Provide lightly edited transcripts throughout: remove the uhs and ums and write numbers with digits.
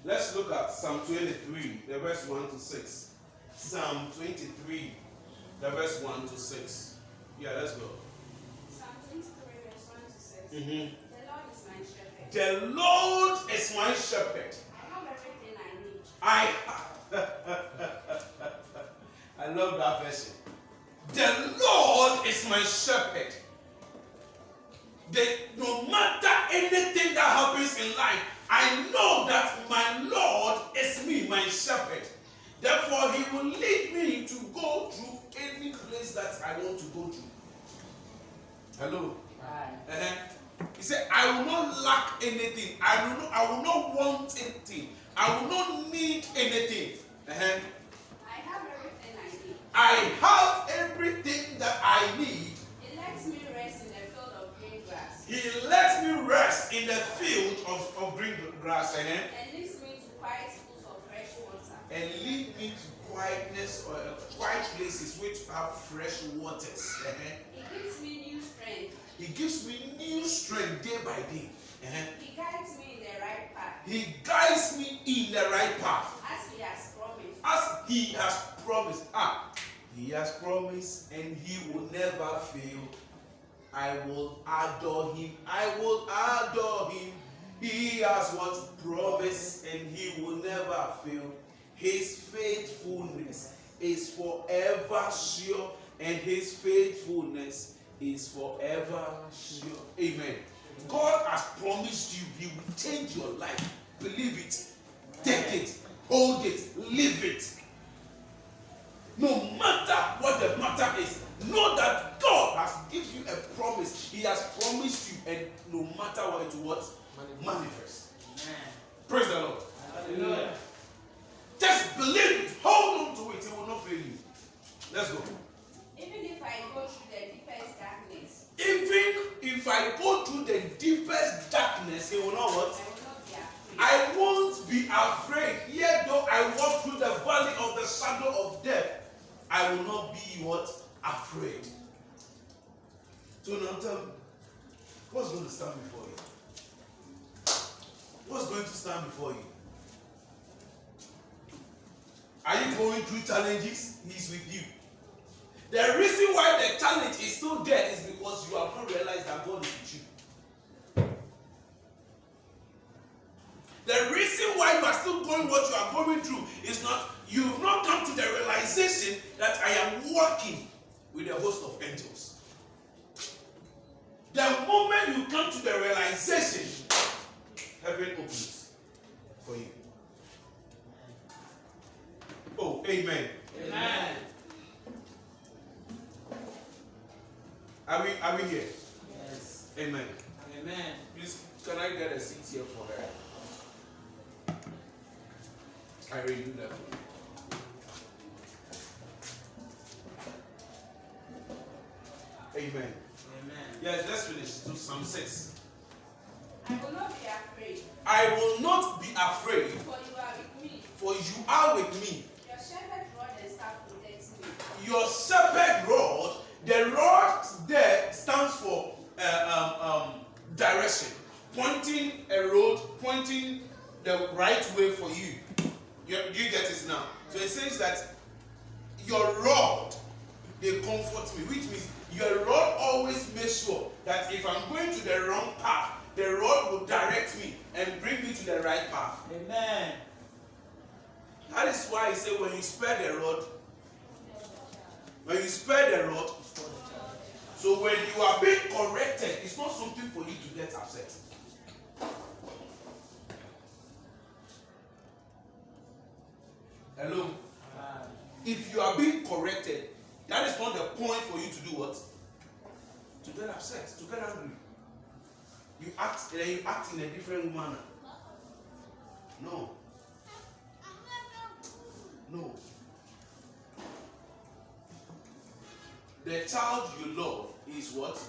Let's look at Psalm 23, the verse 1 to 6. Psalm 23, the verse 1 to 6. Yeah, let's go. Psalm 23, verse 1 to 6. Mm-hmm. The Lord is my shepherd. The Lord is my shepherd. I have everything I need. I love that version. The Lord is my shepherd. No matter anything that happens in life, I know that my Lord is me, my shepherd. Therefore, He will lead me to go through any place that I want to go to. Hello? Right. He said, I will not lack anything. I will not want anything. I will not need anything. I have everything I need. I have everything that I need. He lets me rest in the field of green grass. He lets me rest in the field of green grass. And leads me to quiet pools of fresh water. And lead me to quietness or quiet places which have fresh waters. He gives me new strength. He gives me new strength day by day. He guides me in the right path. He guides me in the right path. As He has promised. As He has promised. He has promised and He will never fail. I will adore Him. I will adore Him. He has what promised and He will never fail. His faithfulness is forever sure and His faithfulness is forever sure. Amen. God has promised you He will change your life. Believe it. Take it. Hold it. Live it. No matter what the matter is, know that God has given you a promise. He has promised you, and no matter what it will manifest. Amen. Praise the Lord. Hallelujah. Just believe it. Hold on to it. It will not fail you. Let's go. Even if I go through the deepest darkness. Even if I go through the deepest darkness, it will not what? I will not be afraid. I won't be afraid. Yet though I walk through the valley of the shadow of death, I will not be what? Afraid. So now tell me, what's going to stand before you? What's going to stand before you? Are you going through challenges? He's with you. The reason why the challenge is still there is because you have not realized that God is with you. The reason why you are still going what you are going through is not, you've not come to the realization that I am working with a host of angels. The moment you come to the realization, heaven opens for you. Oh, amen. Amen. Are we here? Yes. Amen. Amen. Please, can I get a seat here for her? I really do that for you. Amen. Amen. Yes, let's finish. Do Psalm 6. I will not be afraid. I will not be afraid, For you are with me. for you are with me. Your shepherd rod and staff protects me. Your shepherd rod, the rod there stands for direction, pointing a road, pointing the right way for you. You get it now. So it says that your rod, they comfort me, which means your rod always makes sure that if I'm going to the wrong path, the rod will direct me and bring me to the right path. Amen. That is why I say when you spare the rod, so when you are being corrected, it's not something for you to get upset. Hello? If you are being corrected, that is not the point for you to do what? To get upset, to get angry. You act in a different manner. No. No. The child you love is what?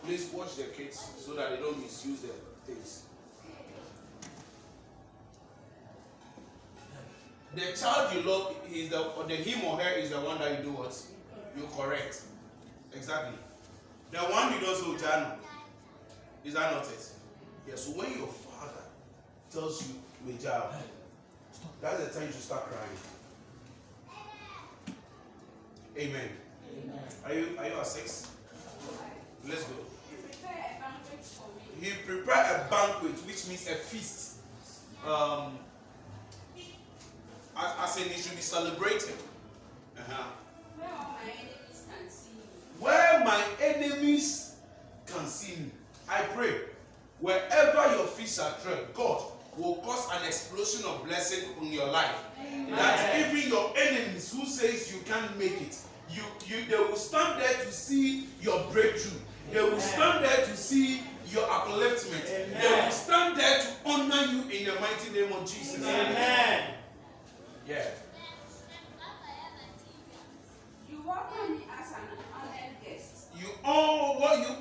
Please watch the kids so that they don't misuse the things. The child you love is the him or her is the one that you do what? You correct. Exactly. The one you don't say Jano. Is that not it? Yes. So when your father tells you, Major, that's the time you should start crying. Amen. Amen. Are you at 6? Let's go. Prepare a banquet for me. He prepared a banquet, which means a feast. As in, it should be celebrated. Where all my enemies can see me. Where my enemies can see me. I pray, wherever your feet are tread, God will cause an explosion of blessing in your life. Amen. That even your enemies who says you can't make it, they will stand there to see your breakthrough. They will stand there to see your upliftment. Amen. They will stand there to honor you in the mighty name of Jesus. Amen. Yeah. You welcome me as an honored guest. You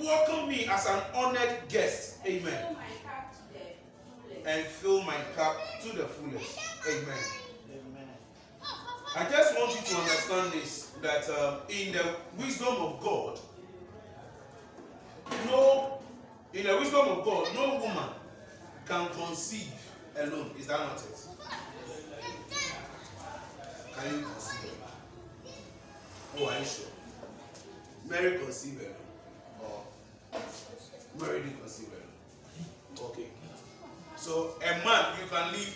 welcome me as an honored guest. Amen. And fill my cup to the fullest. And fill my cup to the fullest. Amen. Amen. I just want you to understand this, that in the wisdom of God, no woman can conceive alone. Is that not it? Can you conceive alone? Oh, are you sure? Mary conceived alone. Or Mary didn't conceive alone. Okay. So a man, you can leave.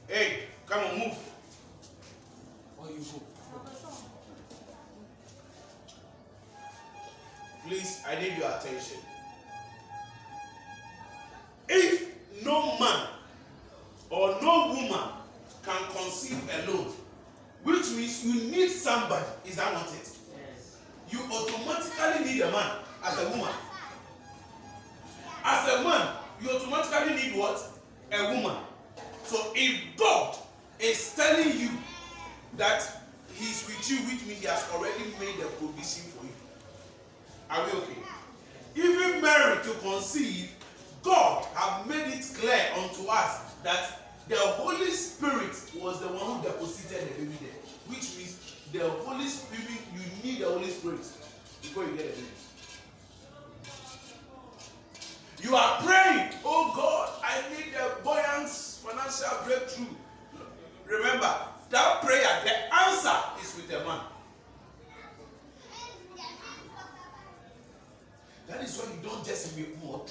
Hey, come on, move. Or you go. Please, I need your attention. If no man or no woman can conceive alone, which means you need somebody, is that not it? Yes. You automatically need a man as a woman. As a man, you automatically need what? A woman. So if God is telling you that He's with you, which means He has already made a provision for you. Are we okay? Even Mary to conceive, God have made it clear unto us that the Holy Spirit was the one who deposited the baby there. Which means the Holy Spirit, you need the Holy Spirit before you get a baby. You are praying, oh God, I need a buoyant financial breakthrough. Remember, that prayer, the answer is with a man. That is why you don't just treat people.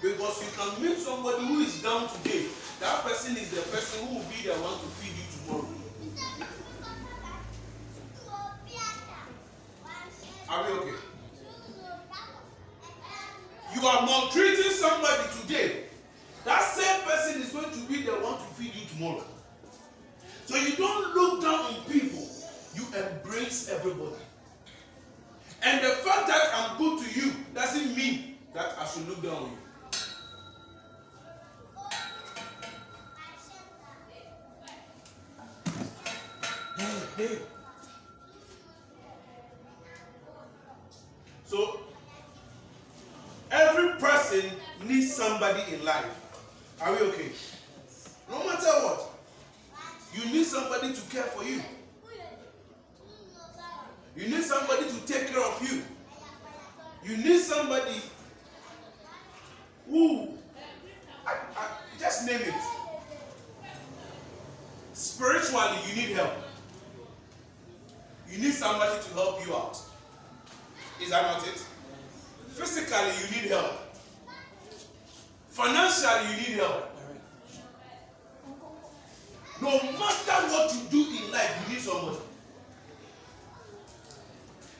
Because you can meet somebody who is down today. That person is the person who will be the one to feed you tomorrow. Are we okay? You are maltreating somebody today. That same person is going to be the one to feed you tomorrow. So you don't look down on people. You embrace everybody. And the fact that I'm good to you doesn't mean that I should look down on you. Hey. So, every person needs somebody in life. Are we okay? No matter what, you need somebody to care for you. You need somebody to take care of you. You need somebody who, just name it. Spiritually, you need help. You need somebody to help you out. Is that not it? Physically, you need help. Financially, you need help. No matter what you do in life, you need somebody.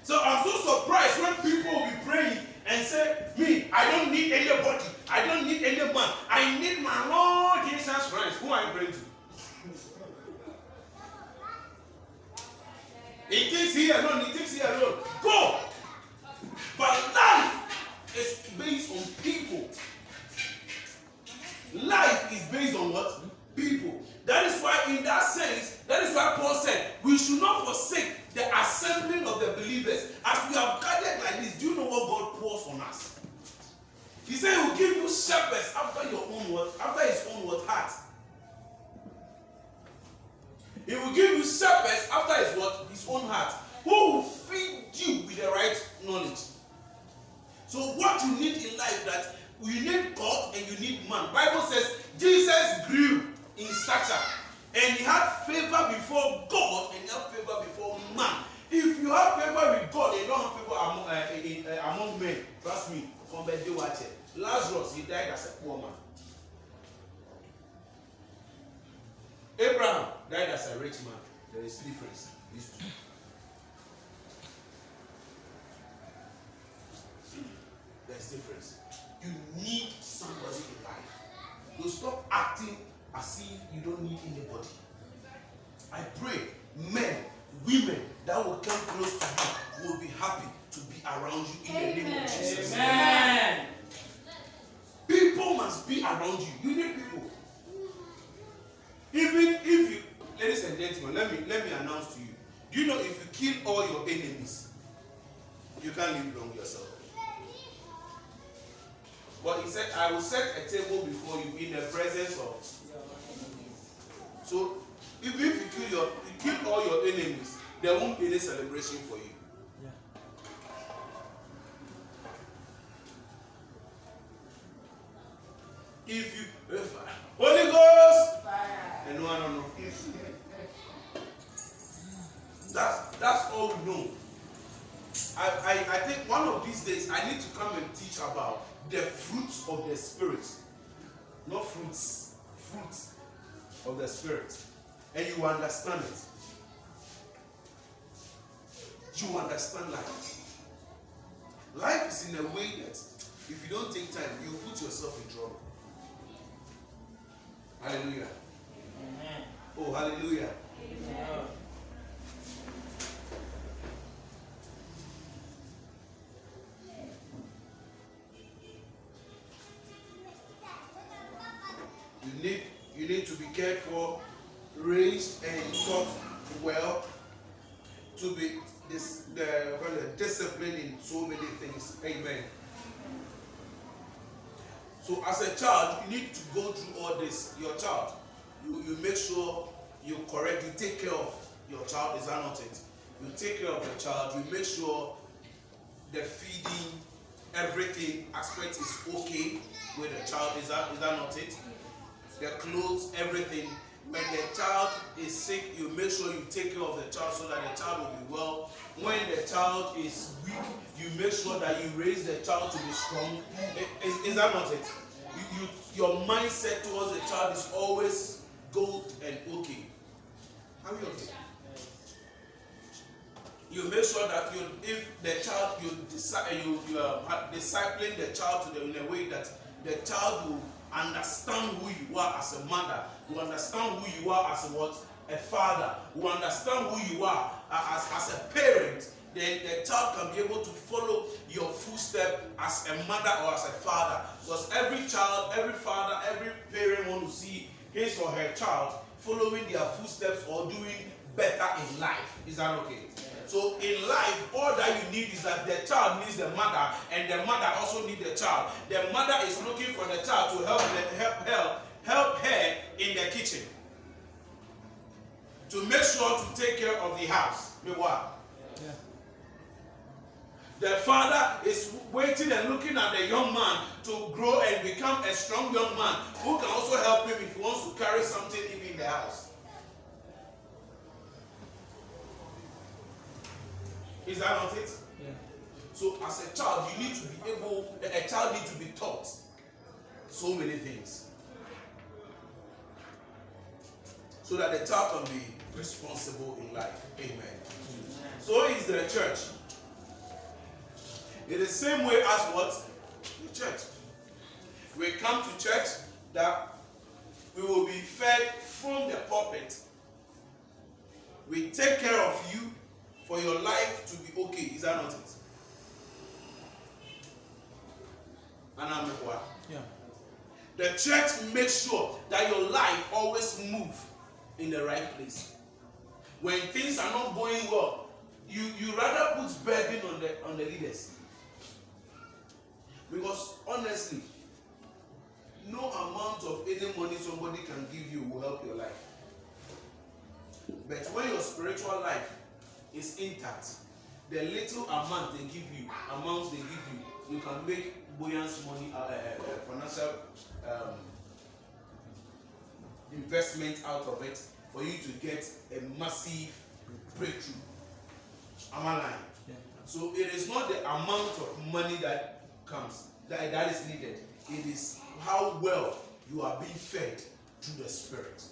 So I'm so surprised when people will be praying and say, me, I don't need anybody. I don't need any man. I need my Lord Jesus Christ. Who are you praying to? He thinks he alone. He thinks he alone. Go. But life is based on people. Life is based on what? People. That is why, in that sense, that is why Paul said, we should not forsake the assembling of the believers. As we have gathered like this, do you know what God pours on us? He said he will give you shepherds after your own word, after his own word heart. He will give you shepherds after his what? His own heart. Who will feed you with the right knowledge. So what you need in life, that You need God and you need man. Bible says Jesus grew in stature and he had favor before God and he had favor before man. If you have favor with God and you don't have favor among men, trust me, come back, watch it. Lazarus, he died as a poor man. Abraham died as a rich man. There is difference. These two. There's difference. You need somebody in life. You stop acting as if you don't need anybody. I pray men, women that will come close to you will be happy to be around you in the name of Jesus. Amen. People must be around you. You need people. Even if you, ladies and gentlemen, let me announce to you. Do you know if you kill all your enemies, you can't live long yourself? But he said, I will set a table before you in the presence of. So, even if you kill all your enemies, there won't be any celebration for you. If Holy Ghost, and no, I don't know. That's all we know. I think one of these days I need to come and teach about the fruits of the Spirit. Not fruits of the Spirit. And you understand it. You understand life. Life is in a way that if you don't take time, you put yourself in trouble. Hallelujah. Amen. Oh, hallelujah. Amen. You need to be cared for, raised and taught well, to be disciplined in so many things. Amen. So as a child, you need to go through all this. Your child, you make sure you correct, you take care of your child. Is that not it? You take care of the child. You make sure the feeding, everything aspect is okay with the child. Is that not it? The clothes, everything. When the child is sick, you make sure you take care of the child so that the child will be well. When the child is weak, you make sure that you raise the child to be strong. Is that not it? Your mindset towards the child is always good and okay. Are we okay? You make sure that if the child, you are discipling the child in a way that the child will understand who you are as a mother, who understand who you are as a father, who understand who you are as a parent, then the child can be able to follow your footsteps as a mother or as a father. Because every child, every father, every parent wants to see his or her child following their footsteps or doing better in life. Is that okay? So in life, all that you need is that the child needs the mother, and the mother also needs the child. The mother is looking for the child to help her in the kitchen, to make sure to take care of the house. Yeah. The father is waiting and looking at the young man to grow and become a strong young man who can also help him if he wants to carry something even in the house. Is that not it? Yeah. So as a child, you need to be a child needs to be taught so many things, so that the child can be responsible in life. Amen. So is the church. In the same way as what? The church. We come to church that we will be fed from the pulpit. We take care of you for your life to be okay. Is that not it? And I'm like, what? Yeah. The church makes sure that your life always moves in the right place. When things are not going well, you rather put burden on the leaders. Because honestly, no amount of any money somebody can give you will help your life. But when your spiritual life is intact, the little amount they give you you can make buoyant money, financial investment out of it for you to get a massive breakthrough. Am I lying? Yeah. So it is not the amount of money that comes that is needed. It is how well you are being fed through the Spirit.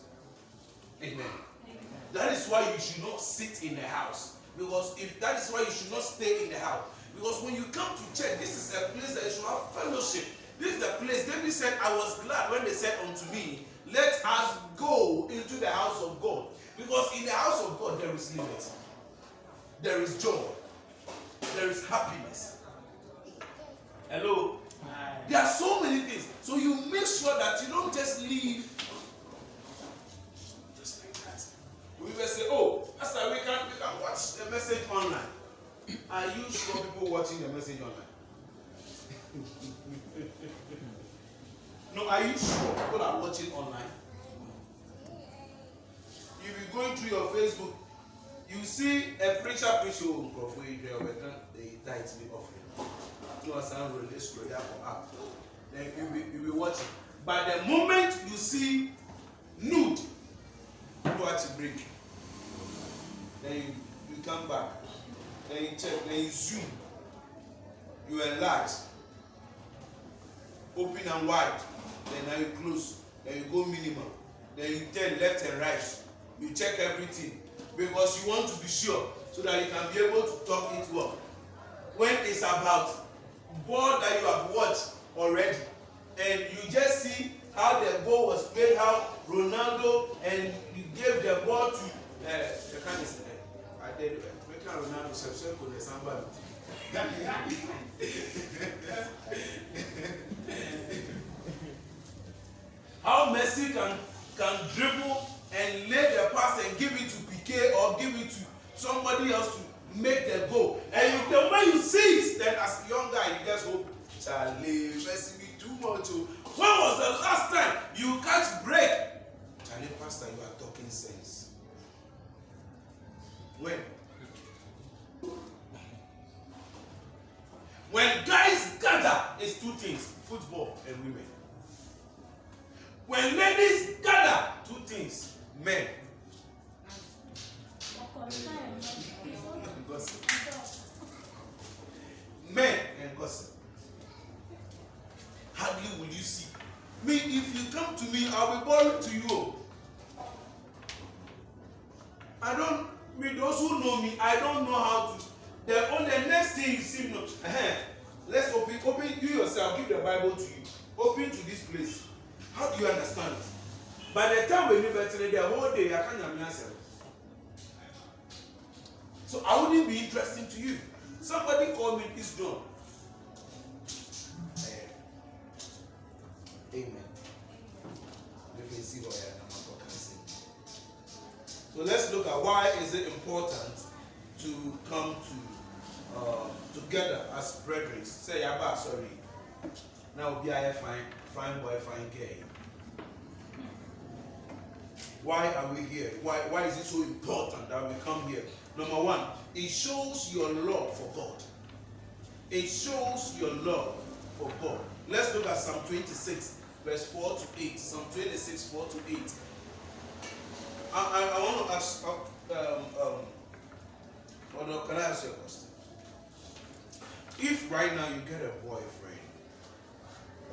Amen. That is why you should not sit in the house. Because if that is why you should not stay in the house. Because when you come to church, this is a place that you should have fellowship. This is the place. David said, I was glad when they said unto me, let us go into the house of God. Because in the house of God there is liberty. There is joy. There is happiness. Hello? There are so many things. So you make sure that you don't just leave just like that. We will say, oh, Pastor, we can watch the message online. Are you sure people watching the message online? No, are you sure people are watching online? You be going through your Facebook, you see a preacher preaching on Crawford, they tithe me offering. You understand? Release prayer for up. Then you be watching. But the moment you see nude, you watch it break. Then you come back. Then you check. Then you zoom. You enlarge. Open and wide. Then now you close. Then you go minimum. Then you turn left and right. You check everything because you want to be sure so that you can be able to talk it well. When it's about ball that you have watched already, and you just see how the ball was played, how Ronaldo, and you gave the ball to the kind of I did Ronaldo somebody. How Messi can dribble and lay the pass and give it to Piqué or give it to somebody else to make the goal. And the way you see it, then as a young guy, you just go, Charlie, Messi be too much. When was the last time you catch break? Charlie, Pastor, you are talking sense. When? When guys gather, it's two things, football and women. When ladies gather, two things, men. Gossip. Men and gossip. Hardly will you see. Me, if you come to me, I'll be boring to you. Those who know me, I don't know how to. The next thing you see, no, let's open, you yourself, give the Bible to you. Open to this place. How do you understand it? By the time we leave today, the whole day, I can't answer. So I wouldn't be interesting to you. Somebody called me this John. Amen. Let me see what I'm saying. So let's look at why is it important to come to together as brethren. Say Abba, sorry. Now be a fine boy, fine girl. Why are we here? Why is it so important that we come here? Number one, it shows your love for God. It shows your love for God. Let's look at Psalm 26, verse 4 to 8. Psalm 26, 4 to 8. I want to ask, can I ask you a question? If right now you get a boyfriend,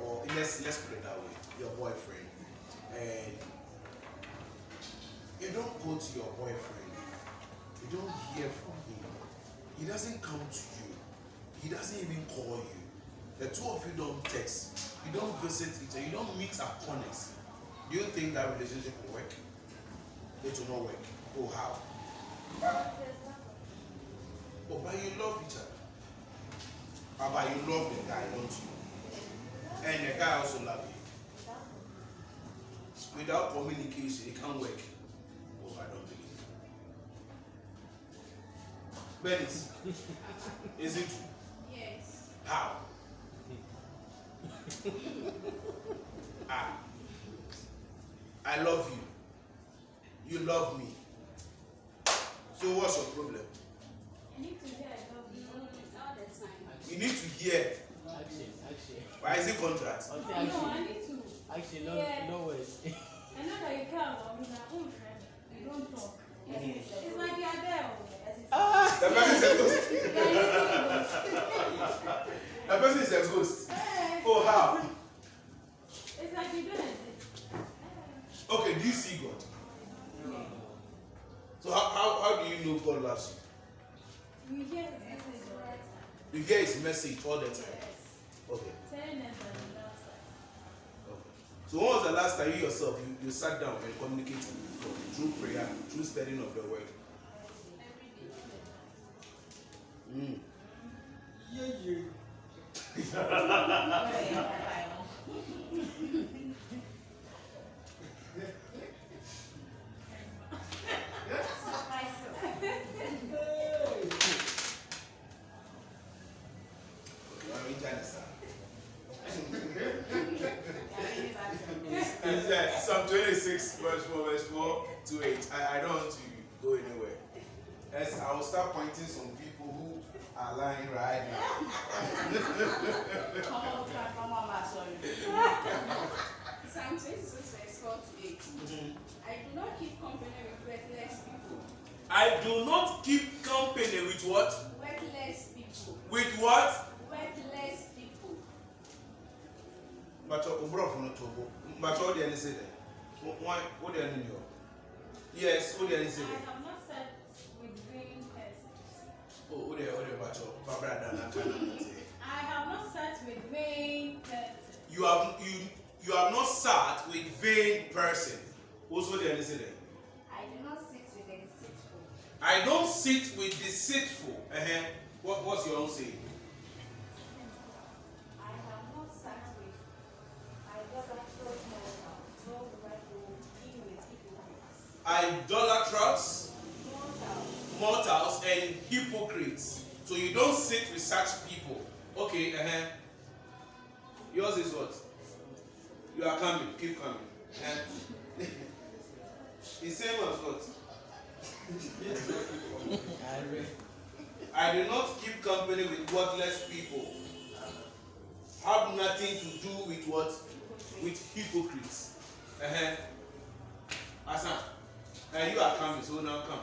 or let's put it that way, your boyfriend, and you don't go to your boyfriend, you don't hear from him, he doesn't come to you, he doesn't even call you, the two of you don't text, you don't visit each other, you don't meet at corners, do you think that relationship will work? It will not work. Oh, how? Oh, but you love each other. But you love the guy, don't you? And the guy also loves you. Without communication, it can't work. Oh, I don't believe. Bennis, is it true? Yes. How? I love you. You love me. So what's your problem? I need to hear I love you all the time. You need to hear. I Why is it contract? I'll say No, I need to. actually, Yeah. no words. I know that you care about me, my own friend. You don't talk. Yes, It's like you are there. The person is a ghost. Yeah, The person is a ghost. Hey, Oh, how? it's like you don't exist. Okay, do you see God? So how do you know God loves We hear his message all the time. you? You hear his message all the time. Yes. Okay. Telling us that he loves us. Okay. So when was the last time you yourself you sat down and communicated with God through prayer, through studying of the word? Every day. It's Psalm 26, verse 4 to 8. I don't want to go anywhere. As I will start pointing some people who are lying right now. Psalm 26, verse 4 to 8. I do not keep company with worthless people. I do not keep company with what? Worthless people. With what? Worthless people. But what do you say there? What do you mean? Yes, what do you say I there? have not sat with vain persons. Oh, what do you I have not sat with vain persons. You have not sat with vain person. Also, what do you say there? I do not sit with the deceitful. I don't sit with deceitful. What's your own saying? I have not sat with idolatrous mortals, nor do I go in with hypocrites. Idolatrous, Mortals. mortals, and hypocrites. So you don't sit with such people. Okay, yours is what? You are coming, keep coming. The same as what? I do not keep company with worthless people. Have nothing to do with what? With hypocrites. Asan, you are coming, so now come.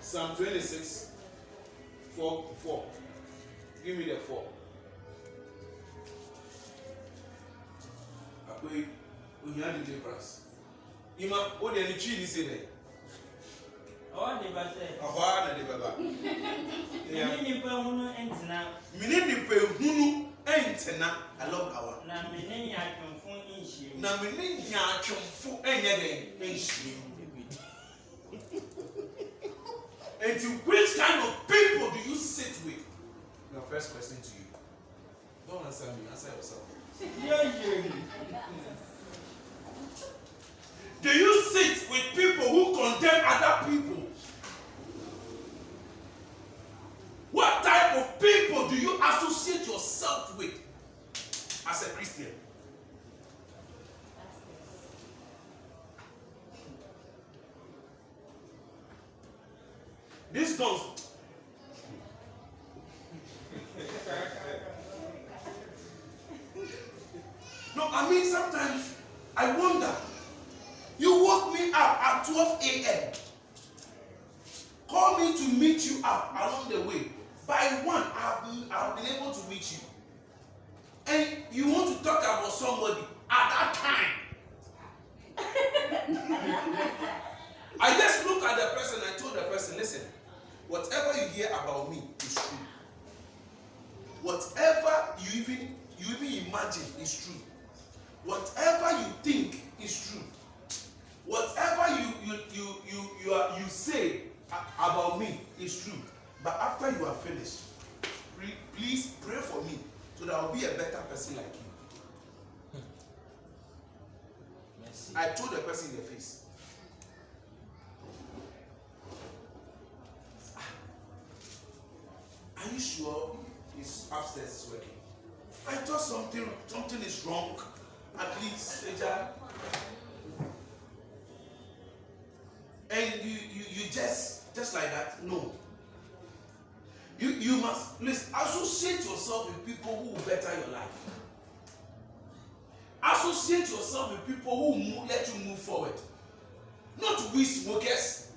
Psalm 26, 4. Give me the 4. We have deliverance. Ima, what do you need say there? All the best. Ahwa na de baba. Many people who enter Mini ni pe hunu entena. I love that one. na many are confused in shame. Na mini nya atwomfo enye den enhie. And which kind of people do you sit with? Your first question to you. Don't answer me, answer yourself. Do you sit with people who condemn other people? What type of people do you associate yourself with as a Christian? This don't. No, I mean sometimes I wonder. You woke me up at 12 a.m. Call me to meet you up along the way. By 1, I've been able to meet you. And you want to talk about somebody at that time. I just look at the person and I told the person, listen, whatever you hear about me is true. Whatever you even imagine is true. Whatever you think is true. Whatever you say about me is true. But after you are finished, please pray for me so that I'll be a better person like you. Merci. I told the person in the face. Are you sure his upstairs is working? I thought something is wrong. At least, Eja. And you just like that? No. You must listen, associate yourself with people who will better your life. Associate yourself with people who will let you move forward. Not weed smokers,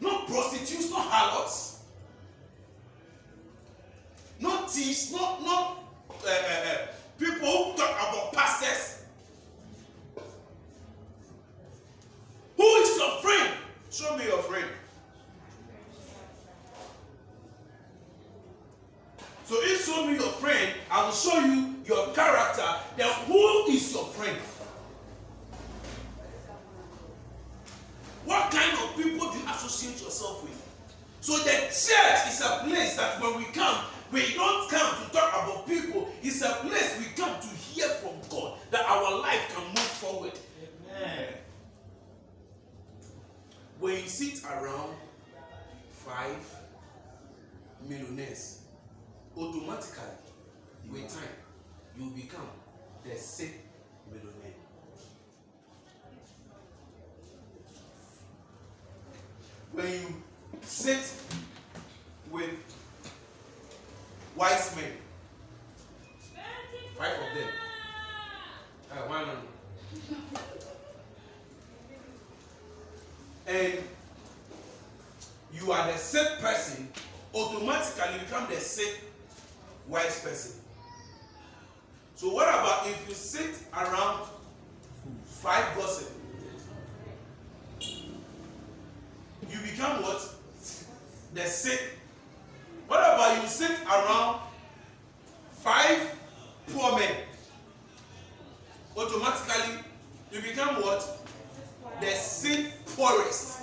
not prostitutes, not harlots, not thieves, not people who talk about pastors. Who is your friend? Show me your friend. So if you show me your friend, I will show you your character. Then who is your friend? What kind of people do you associate yourself with? So the church is a place that when we come, we don't come to talk about people. It's a place we come to hear from God that our life can move forward. Amen. When you sit around 5 millionaires, automatically, with time, you become the 6th millionaire. When you sit with wise men, 5 of them, one on, and you are the 6th person, automatically you become the 6th wise person. So what about if you sit around 5 gossip? You become what? The 6th. What about you sit around 5 poor men? Automatically you become what? The 6th poorest.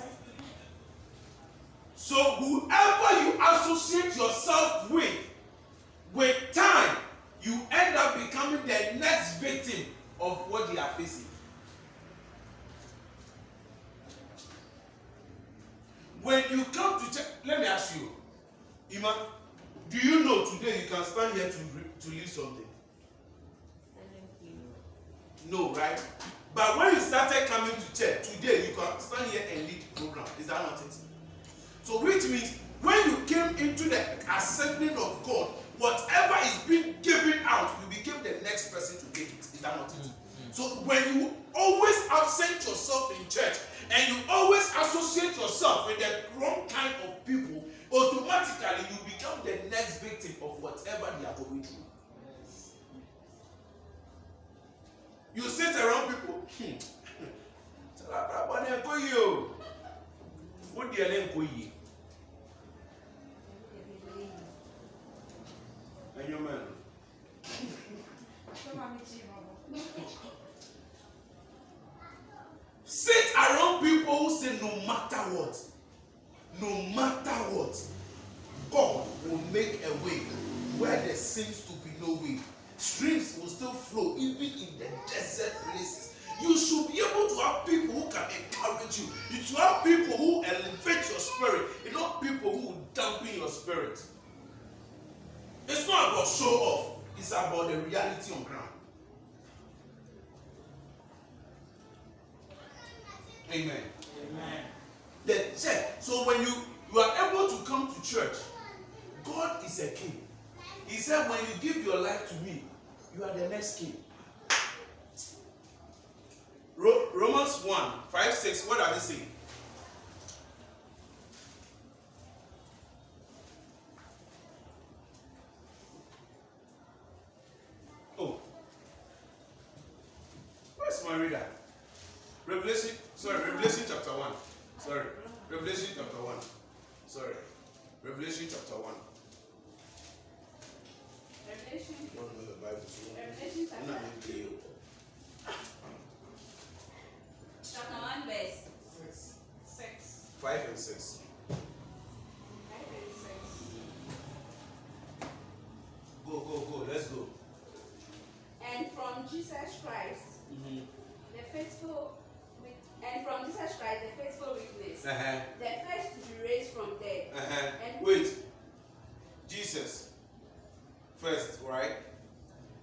So whoever you associate yourself with time, you end up becoming the next victim of what they are facing. When you come to church, let me ask you, Ima, do you know today you can stand here to lead something? No, right? But when you started coming to church, today you can stand here and lead the program. Is that not it? So which means when you came into the assembly of God, whatever is being given out, you became the next person to take it. Is that not it? So when you always absent yourself in church and you always associate yourself with the wrong kind of people, automatically you become the next victim of whatever they are going through. You sit around people. And your man. Sit around people who say no matter what, God will make a way where there seems to be no way. Streams will still flow even in the desert places. You should be able to have people who can encourage you. You should have people who elevate your spirit, and not people who will dampen your spirit. It's not about show off, it's about the reality on ground. Amen. Amen. The church. So when you are able to come to church, God is a king. He said, when you give your life to me, you are the next king. Romans 1, 5, 6, what does it say? Oh. Where's my reader? Revelation chapter 1. Revelation chapter 1. Revelation chapter 1. Revelation. You want to know the Bible? Revelation I'm not going to you. Chapter 1 verse 6. 5 and 6. 5 and 6. Go. Let's go. And from Jesus Christ, the faithful witness, the first to be raised from dead. And Wait. Jesus. First, right?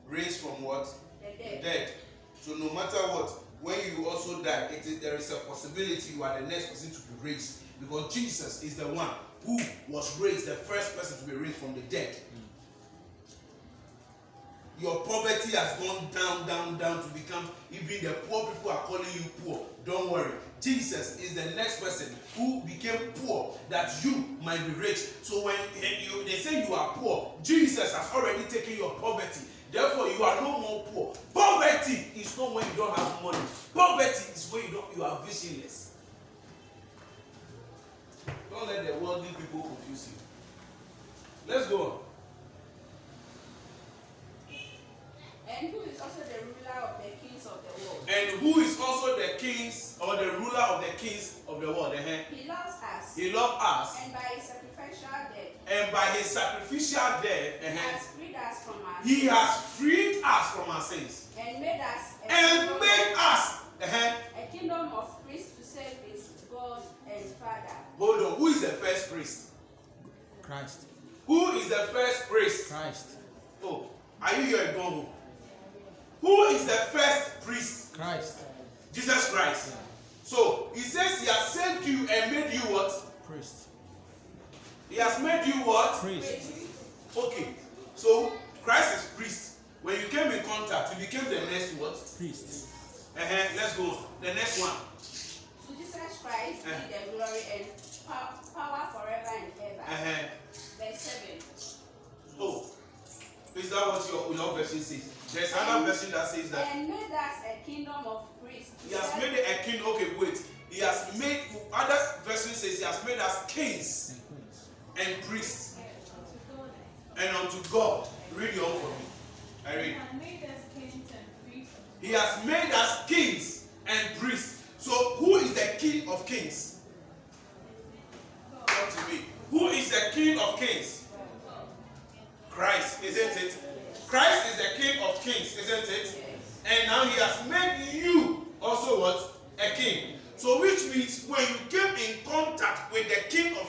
Raised from what? the dead. Dead. So no matter what, when you also die, there is a possibility you are the next person to be raised. Because Jesus is the one who was raised, the first person to be raised from the dead. Your poverty has gone down, down, down to become, even the poor people are calling you poor. Don't worry. Jesus is the next person who became poor that you might be rich. So when they say you are poor, Jesus has already taken your poverty. Therefore, you are no more poor. Poverty is not when you don't have money. Poverty is when you are visionless. Don't let the worldly people confuse you. Let's go on. And who is also the ruler of the kings of the world. And who is also the kings or the ruler of the kings of the world? He loves us. He loved us. And by his sacrificial death. And by his sacrificial death, He has freed us from our he sins. has freed us from our sins. And made us a kingdom of priests to serve his God and Father. Hold on. Who is the first priest? Christ. Who is the first priest? Christ. Oh, are you here at Gongo? Who is the first priest? Christ. Jesus Christ. So he says he has saved you and made you what? Priest. He has made you what? Priest. Okay. So Christ is priest. When you came in contact, you became the next what? Priest. Let's go. The next one. To Jesus Christ be the glory and power forever and ever. Verse 7. Oh, is that what your version says? There's another version that says that. And made us a kingdom of priests. He has made a king. Okay, wait. He has made. Other version says he has made us kings and priests and unto God. Read your own for me. I read. He has made us kings and priests. So who is the king of kings? Come to me. Who is the king of kings? Christ, isn't it? Christ is the king of kings, isn't it? And now he has made you also what? A king. So which means when you came in contact with the king of